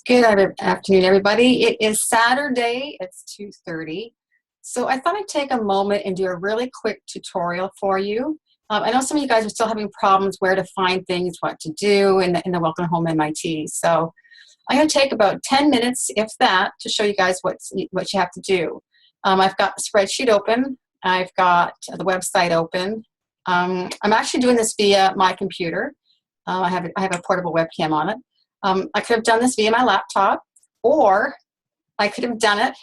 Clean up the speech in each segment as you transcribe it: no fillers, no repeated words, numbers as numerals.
Good afternoon, everybody. It is Saturday. It's 2:30. So I thought I'd take a moment and do a really quick tutorial for you. I know some of you guys are still having problems where to find things, what to do in the Welcome Home MIT. So I'm going to take about 10 minutes, if that, to show you guys what you have to do. I've got the spreadsheet open. I've got the website open. I'm actually doing this via my computer. I have a portable webcam on it. I could have done this via my laptop, or I could have done it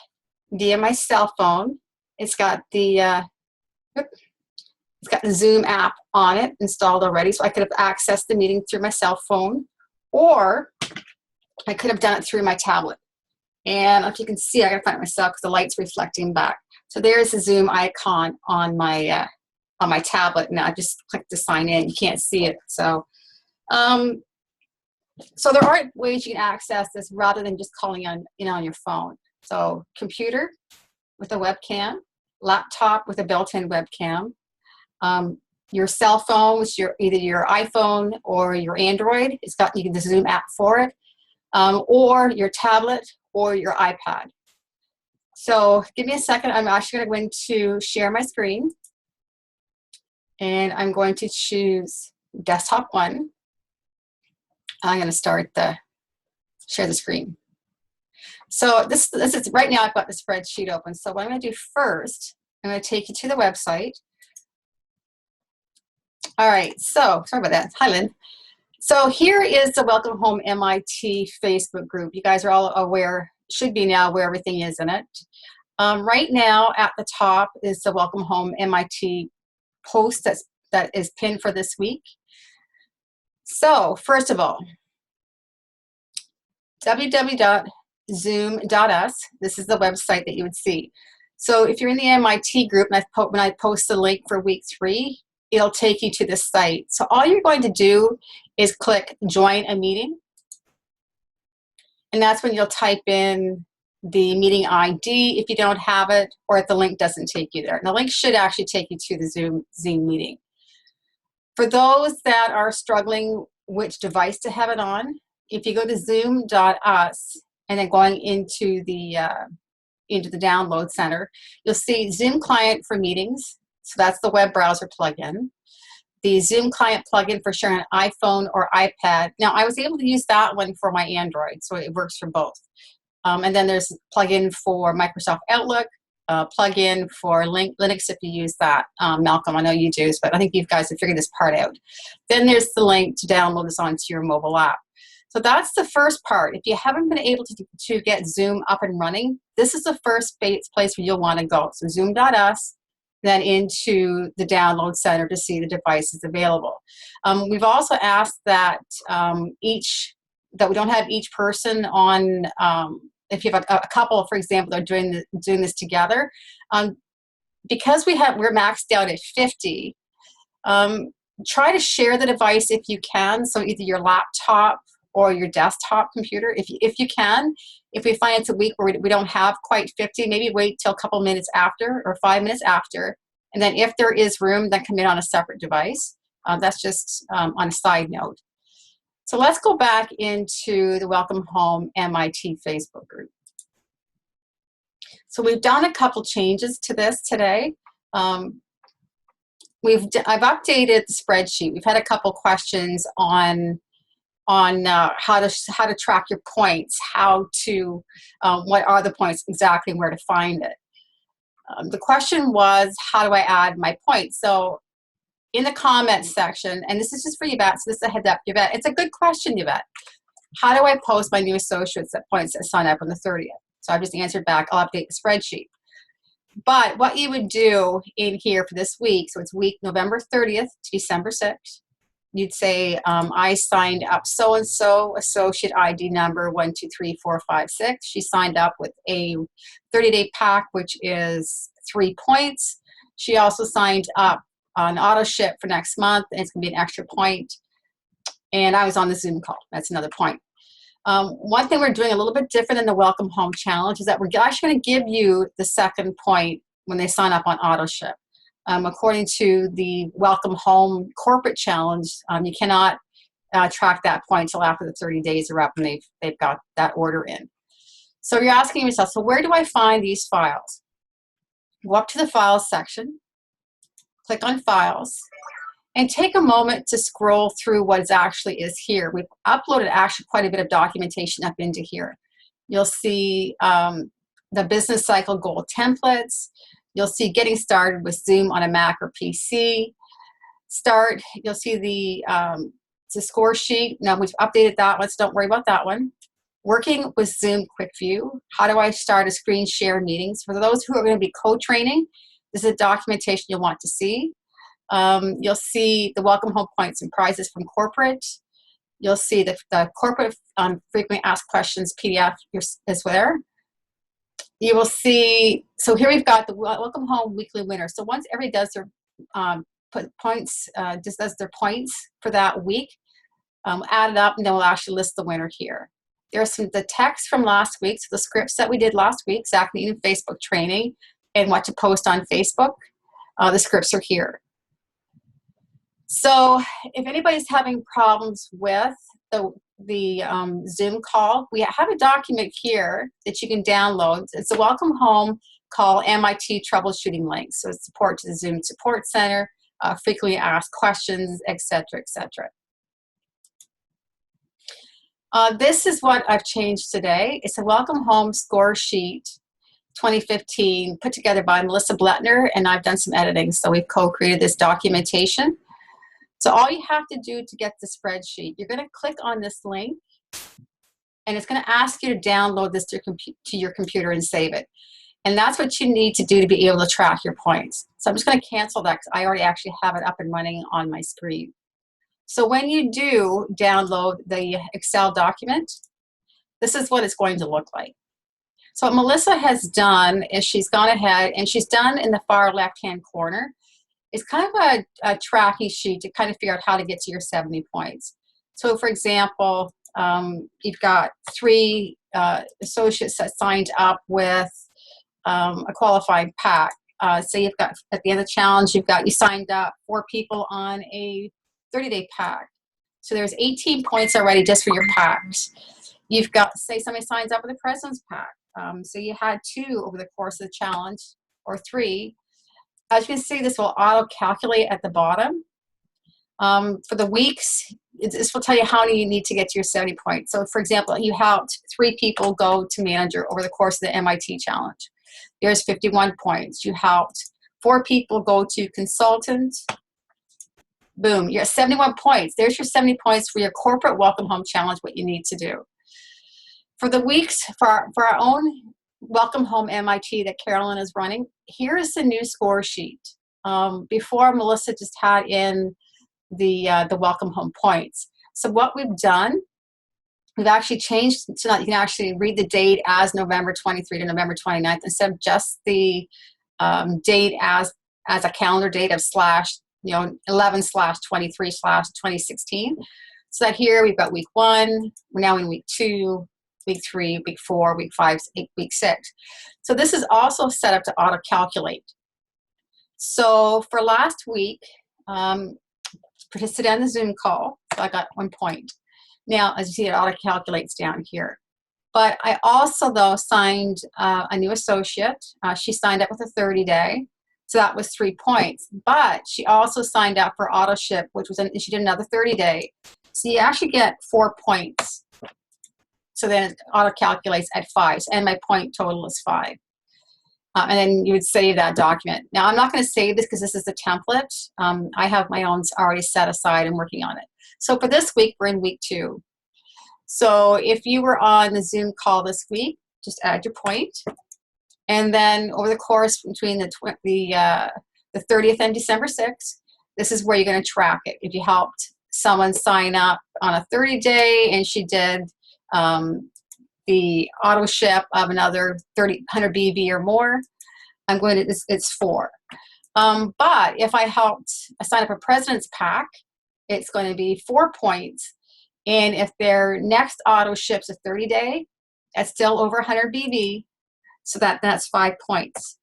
via my cell phone. It's got the Zoom app on it installed already, so I could have accessed the meeting through my cell phone, or I could have done it through my tablet. And if you can see, I gotta find it myself because the light's reflecting back. So there's the Zoom icon on my tablet. Now I just click to sign in. You can't see it, so. So there are ways you can access this rather than just calling on your phone. So computer with a webcam, laptop with a built-in webcam, your cell phone, which either your iPhone or your Android. It's got the Zoom app for it, or your tablet or your iPad. So give me a second. I'm actually going to go into share my screen, and I'm going to choose desktop 1. I'm going to start share the screen. So this is right now. I've got the spreadsheet open. So what I'm going to do first, I'm going to take you to the website. All right. So sorry about that. Hi, Lynn. So here is the Welcome Home MIT Facebook group. You guys are all aware, should be now, where everything is in it. Right now, at the top is the Welcome Home MIT post that is pinned for this week. So first of all, www.zoom.us, this is the website that you would see. So if you're in the MIT group, and when I post the link for week 3, it'll take you to this site. So all you're going to do is click join a meeting. And that's when you'll type in the meeting ID if you don't have it, or if the link doesn't take you there. And the link should actually take you to the Zoom meeting. For those that are struggling which device to have it on, if you go to zoom.us and then going into the download center, you'll see Zoom client for meetings. So that's the web browser plugin. The Zoom client plugin for sharing an iPhone or iPad. Now I was able to use that one for my Android, so it works for both. And then there's a plugin for Microsoft Outlook, plugin for Linux if you use that. Malcolm, I know you do, but I think you guys have figured this part out. Then there's the link to download this onto your mobile app. So that's the first part. If you haven't been able to get Zoom up and running, this is the first place where you'll want to go. So zoom.us, then into the download center to see the devices available. We've also asked that we don't have each person on. If you have a couple, for example, that are doing this together, because we're maxed out at 50. Try to share the device if you can. So either your laptop or your desktop computer, if you can. If we find it's a week where we don't have quite 50, maybe wait till a couple minutes after or 5 minutes after, and then if there is room, then come in on a separate device. That's just on a side note. So let's go back into the Welcome Home MIT Facebook group. So we've done a couple changes to this today. I've updated the spreadsheet. We've had a couple questions on how to track your points, what are the points exactly, where to find it. The question was, how do I add my points? So in the comments section, and this is just for Yvette, so this is a heads up, Yvette. It's a good question, Yvette. How do I post my new associates at points that sign up on the 30th? So I've just answered back, I'll update the spreadsheet. But what you would do in here for this week, so it's week November 30th to December 6th, you'd say, I signed up so-and-so, associate ID number 123456. She signed up with a 30-day pack, which is 3 points. She also signed up on auto ship for next month, and it's going to be an extra point. And I was on the Zoom call. That's another point. One thing we're doing a little bit different in the Welcome Home Challenge is that we're actually going to give you the second point when they sign up on auto ship. According to the Welcome Home Corporate Challenge, you cannot track that point until after the 30 days are up and they've got that order in. So you're asking yourself, so where do I find these files? Go up to the Files section, click on Files, and take a moment to scroll through what actually is here. We've uploaded actually quite a bit of documentation up into here. You'll see the business cycle goal templates. You'll see getting started with Zoom on a Mac or PC. You'll see the score sheet. Now we've updated that one, so don't worry about that one. Working with Zoom Quick View. How do I start a screen share meetings? For those who are going to be co-training, this is a documentation you'll want to see. You'll see the welcome home points and prizes from corporate. You'll see the corporate frequently asked questions PDF is there. You will see, so here we've got the welcome home weekly winner. So once everybody does their does their points for that week, add it up, and then we'll actually list the winner here. There's the text from last week, so the scripts that we did last week, Zach Needham Facebook training, and what to post on Facebook. The scripts are here. So if anybody's having problems with the Zoom call, we have a document here that you can download. It's a welcome home call MIT troubleshooting link. So it's support to the Zoom Support Center, frequently asked questions, etc., etc. This is what I've changed today. It's a welcome home score sheet 2015 put together by Melissa Bletner, and I've done some editing. So we've co-created this documentation. So all you have to do to get the spreadsheet, you're going to click on this link, and it's going to ask you to download this to your computer and save it. And that's what you need to do to be able to track your points. So I'm just going to cancel that because I already actually have it up and running on my screen. So when you do download the Excel document, this is what it's going to look like. So what Melissa has done is she's gone ahead and she's done in the far left-hand corner, it's kind of a tracking sheet to kind of figure out how to get to your 70 points. So for example, you've got 3 associates that signed up with a qualifying pack. Say you've got, at the end of the challenge, you signed up 4 people on a 30-day pack. So there's 18 points already just for your packs. You've got, say somebody signs up with a President's Pack. So you had 2 over the course of the challenge, or 3. As you can see, this will auto-calculate at the bottom. For the weeks, this will tell you how many you need to get to your 70 points. So for example, you helped 3 people go to manager over the course of the MIT challenge. There's 51 points. You helped 4 people go to consultant. Boom, you're at 71 points. There's your 70 points for your corporate welcome home challenge, what you need to do. For the weeks, for our own welcome home MIT that Carolyn is running, here is the new score sheet. Before, Melissa just had in the welcome home points. So what we've done, we've actually changed so that you can actually read the date as November 23 to November 29th instead of just the date as a calendar date of /11/23/2016. So that here we've got week 1, we're now in week 2, week 3, week 4, week 5, week 6. So this is also set up to auto-calculate. So for last week, participated on the Zoom call, so I got 1 point. Now, as you see, it auto-calculates down here. But I also, though, signed a new associate. She signed up with a 30-day, so that was 3 points. But she also signed up for AutoShip, which was, she did another 30-day. So you actually get 4 points. So then it auto-calculates at 5, and my point total is 5. And then you would save that document. Now, I'm not going to save this because this is a template. I have my own already set aside and working on it. So for this week, we're in week 2. So if you were on the Zoom call this week, just add your point. And then over the course between the 30th and December 6th, this is where you're going to track it. If you helped someone sign up on a 30-day and she did the auto ship of another 100 BV or more, I'm going to, it's 4. But if I sign up a President's Pack, it's going to be 4 points. And if their next auto ship's a 30-day, that's still over 100 BV, so that's 5 points.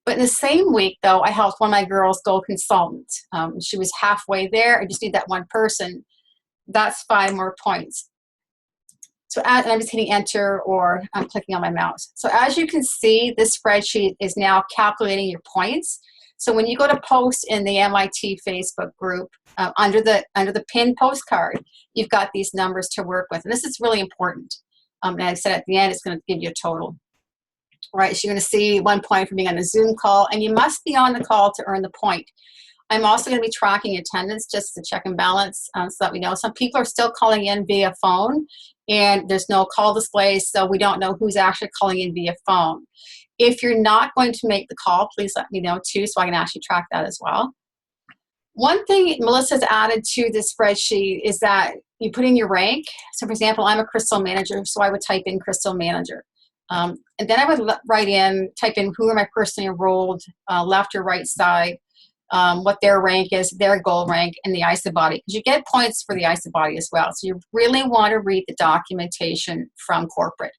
But in the same week, though, I helped one of my girls go consultant. She was halfway there. I just need that one person. that's 5 more points. So and I'm just hitting enter, or I'm clicking on my mouse. So as you can see, this spreadsheet is now calculating your points. So when you go to post in the MIT Facebook group, under the pinned postcard, you've got these numbers to work with. And this is really important. And I said at the end, it's going to give you a total. All right, so you're going to see 1 point for being on a Zoom call, and you must be on the call to earn the point. I'm also going to be tracking attendance just to check and balance so that we know. Some people are still calling in via phone, and there's no call display, so we don't know who's actually calling in via phone. If you're not going to make the call, please let me know too, so I can actually track that as well. One thing Melissa's added to this spreadsheet is that you put in your rank. So for example, I'm a Crystal Manager, so I would type in Crystal Manager. And then I would type in who am I personally enrolled, left or right side, what their rank is, their goal rank, and the ISABODY, because you get points for the ISABODY as well. So you really want to read the documentation from corporate.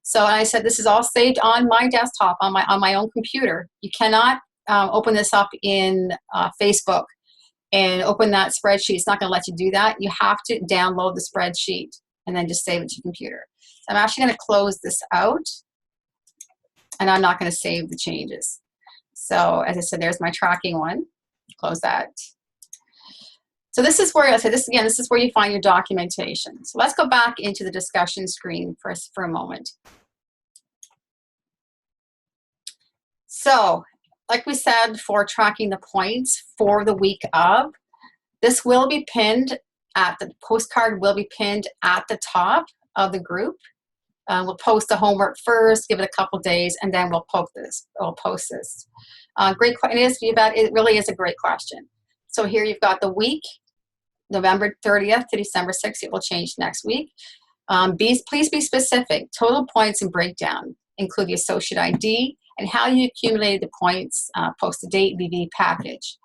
So I said this is all saved on my desktop, on my own computer. You cannot open this up in Facebook and open that spreadsheet. It's not going to let you do that. You have to download the spreadsheet and then just save it to your computer. So I'm actually going to close this out, and I'm not going to save the changes. So as I said, there's my tracking one. Close that. So this is where I said this again. This is where you find your documentation. So let's go back into the discussion screen for a moment. So like we said, for tracking the points for the week of, this will be pinned at the postcard will be pinned at the top of the group. We'll post the homework first, give it a couple days, and then we'll post this. Great question. It really is a great question. So here you've got the week, November 30th to December 6th. It will change next week. Please be specific. Total points and breakdown. Include the associate ID and how you accumulated the points. Post the date, VV package.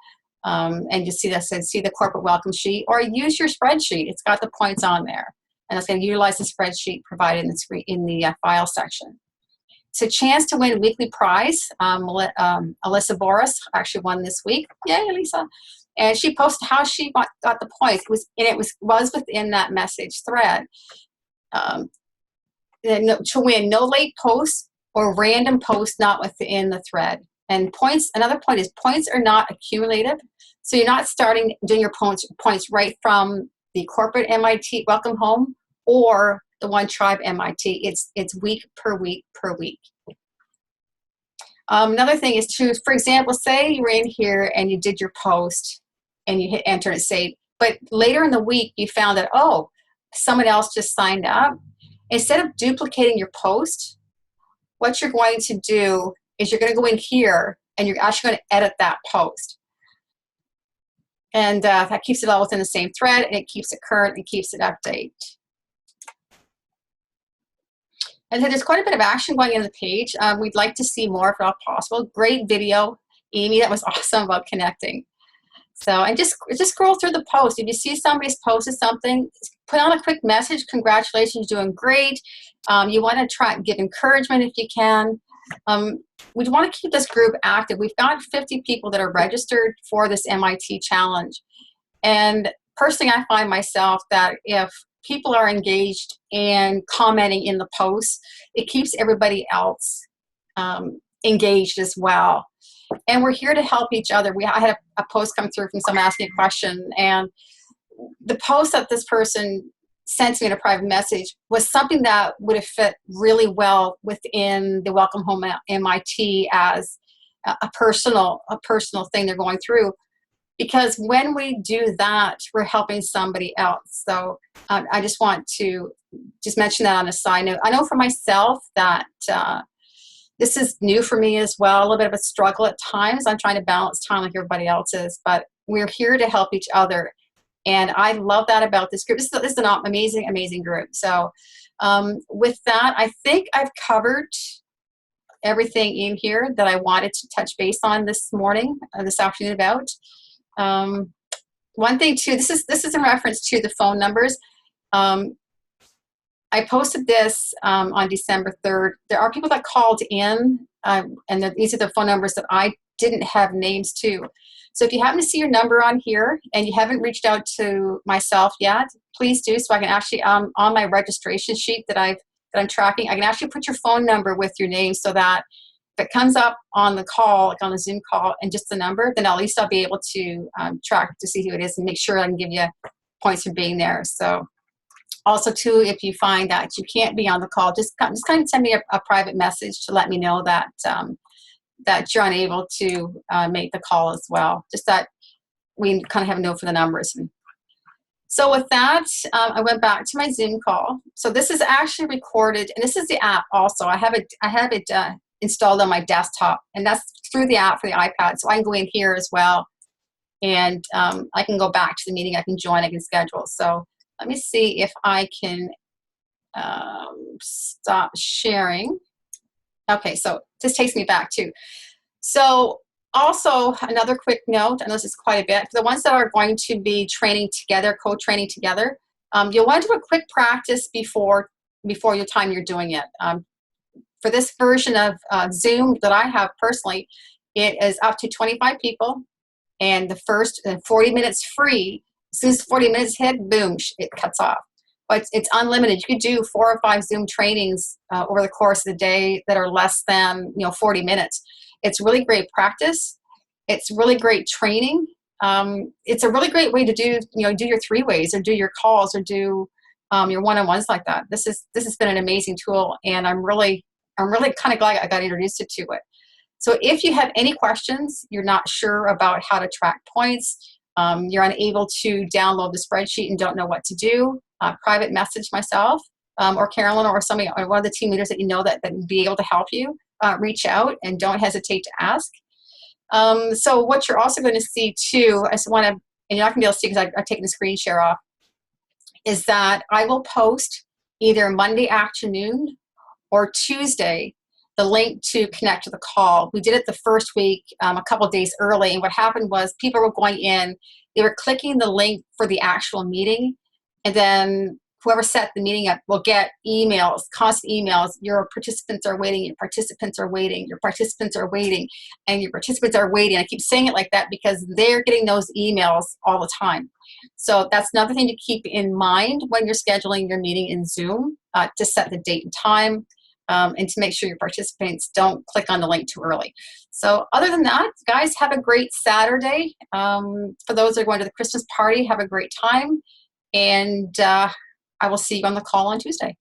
And you see the corporate welcome sheet, or use your spreadsheet. It's got the points on there. And it's going to utilize the spreadsheet provided in the file section. It's a chance to win a weekly prize. Alyssa Boris actually won this week. Yay, Elisa. And she posted how she got the points. It was within that message thread. To win, no late posts or random posts not within the thread. And points, another point is points are not accumulative. So you're not doing your points right from the corporate MIT Welcome Home or the One Tribe MIT. It's week per week per week. Another thing is for example, say you're in here and you did your post and you hit enter and save, but later in the week you found that, oh, someone else just signed up. Instead of duplicating your post, what you're going to do is you're going to go in here and you're actually going to edit that post. And that keeps it all within the same thread, and it keeps it current and keeps it updated. And then there's quite a bit of action going on the page. We'd like to see more if at all possible. Great video, Amy. That was awesome about connecting. So, and just scroll through the post. If you see somebody's posted something, put on a quick message. Congratulations, you're doing great. You want to try and give encouragement if you can. We want to keep this group active. We've got 50 people that are registered for this MIT challenge. And personally, I find myself that if people are engaged and commenting in the posts, it keeps everybody else engaged as well. And we're here to help each other. I had a post come through from someone asking a question, and the post that this person sent me in a private message was something that would have fit really well within the Welcome Home MIT as a personal thing they're going through. Because when we do that, we're helping somebody else. So I just want to mention that on a side note. I know for myself that this is new for me as well, a little bit of a struggle at times. I'm trying to balance time like everybody else is, but we're here to help each other. And I love that about this group. This is an amazing, amazing group. So with that, I think I've covered everything in here that I wanted to touch base on this afternoon about. One thing too, this is in reference to the phone numbers. I posted this on December 3rd. There are people that called in, and these are the phone numbers that I didn't have names too. So if you happen to see your number on here and you haven't reached out to myself yet, please do, so I can actually, on my registration sheet that I'm tracking, I can actually put your phone number with your name, so that if it comes up on the call, like on the Zoom call, and just the number, then at least I'll be able to track to see who it is and make sure I can give you points for being there. So also too, if you find that you can't be on the call, just kind of send me a private message to let me know that that you're unable to make the call as well. Just that we kind of have a note for the numbers. So with that, I went back to my Zoom call. So this is actually recorded, and this is the app also. I have it installed on my desktop, and that's through the app for the iPad. So I can go in here as well, and I can go back to the meeting. I can join. I can schedule. So let me see if I can stop sharing. Okay, so this takes me back too. So also another quick note, and this is quite a bit, for the ones that are going to be training together, co-training together, you'll want to do a quick practice before your time you're doing it. For this version of Zoom that I have personally, it is up to 25 people, and the first 40 minutes free. As soon as 40 minutes hit, boom, it cuts off. But it's unlimited. You could do 4 or 5 Zoom trainings over the course of the day that are less than 40 minutes. It's really great practice. It's really great training. It's a really great way to do do your 3-ways, or do your calls, or do your one-on-ones like that. This has been an amazing tool, and I'm really kind of glad I got introduced to it. So if you have any questions, you're not sure about how to track points, you're unable to download the spreadsheet and don't know what to do, private message myself or Carolyn, or somebody, or one of the team leaders that that would be able to help you. Reach out, and don't hesitate to ask. So what you're also going to see too, I just want to, and you're not going to be able to see because I've taken the screen share off, is that I will post either Monday afternoon or Tuesday the link to connect to the call. We did it the first week a couple of days early, and what happened was people were going in, they were clicking the link for the actual meeting, and then whoever set the meeting up will get emails, constant emails. Your participants are waiting, your participants are waiting, your participants are waiting, and your participants are waiting. I keep saying it like that because they're getting those emails all the time. So that's another thing to keep in mind when you're scheduling your meeting in Zoom, to set the date and time, and to make sure your participants don't click on the link too early. So other than that, guys, have a great Saturday. For those that are going to the Christmas party, have a great time. And I will see you on the call on Tuesday.